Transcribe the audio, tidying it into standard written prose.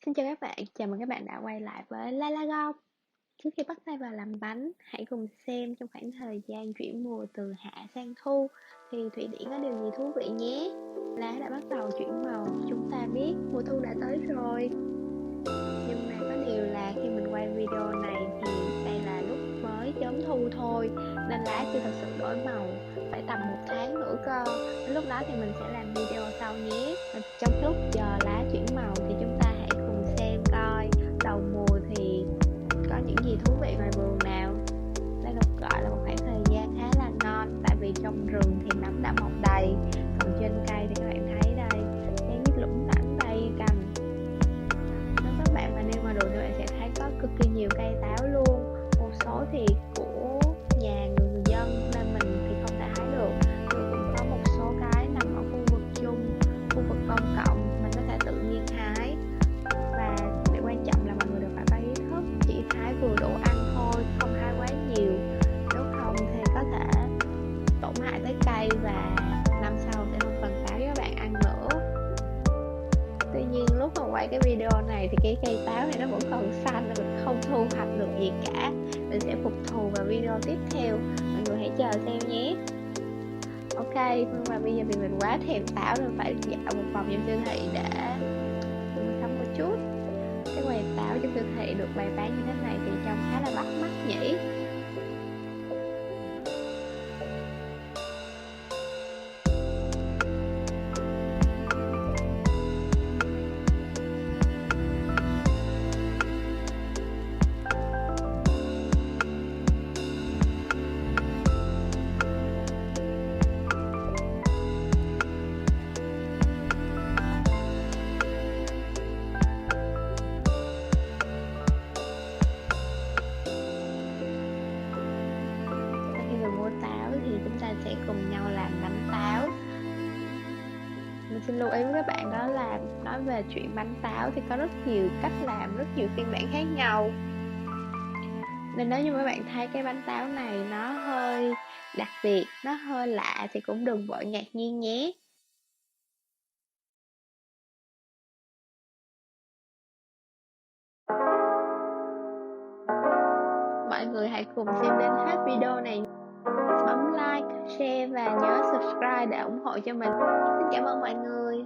Xin chào các bạn, chào mừng các bạn đã quay lại với Lalagon. Trước khi bắt tay vào làm bánh, hãy cùng xem trong khoảng thời gian chuyển mùa từ hạ sang thu thì thụy điển có điều gì thú vị nhé. Lá đã bắt đầu chuyển màu, chúng ta biết mùa thu đã tới rồi. Nhưng mà có điều là khi mình quay video này thì đây là lúc mới chớm thu thôi, nên lá chưa thật sự đổi màu, phải tầm 1 tháng nữa cơ. Đến lúc đó thì mình sẽ làm video sau nhé. Và trong lúc chờ lá chuyển màu thì chúng ta hãy cùng xem coi đầu mùa thì có những gì thú vị ngoài vườn nào. Đây được gọi là một khoảng thời gian khá là ngon, tại vì trong rừng thì nấm đã mọc đầy, còn trên cây thì các bạn thấy đây, dáng nước lủng lẳng đầy cành. Nếu các bạn mà đi ngoài đường thì bạn sẽ thấy có cực kỳ nhiều cây táo luôn. Một số thì của nhà người dân nên mình thì không thể hái được, nhưng cũng có một số cái nằm ở khu vực chung, khu vực công cộng mình có thể tự nhiên hái. Và điều quan trọng là mọi người đều phải có ý thức, chỉ hái vừa đủ ăn thôi, không hái quá nhiều, nếu không thì có thể tổn hại tới cây và năm sau sẽ không còn táo cho các bạn ăn nữa. Tuy nhiên lúc mà quay cái video này thì cái cây táo này nó vẫn còn xanh, là mình không thu hoạch được gì cả. Mình sẽ phục thù vào video tiếp theo, mọi người hãy chờ xem nhé. Ok, nhưng mà bây giờ vì mình quá thèm táo nên phải dạo một vòng trong siêu thị để mua sắm một chút. Cái quầy táo trong siêu thị được bày bán như thế này thì trông khá là bắt mắt nhỉ. Sau khi mình mua táo thì chúng ta sẽ cùng nhau làm bánh táo. Mình xin lưu ý với các bạn đó là nói về chuyện bánh táo thì có rất nhiều cách làm, rất nhiều phiên bản khác nhau. Nên nếu như các bạn thấy cái bánh táo này nó hơi đặc biệt, nó hơi lạ thì cũng đừng vội ngạc nhiên nhé. Mọi người hãy cùng xem đến hết video này. Bấm like, share và nhớ subscribe để ủng hộ cho mình. Xin cảm ơn mọi người.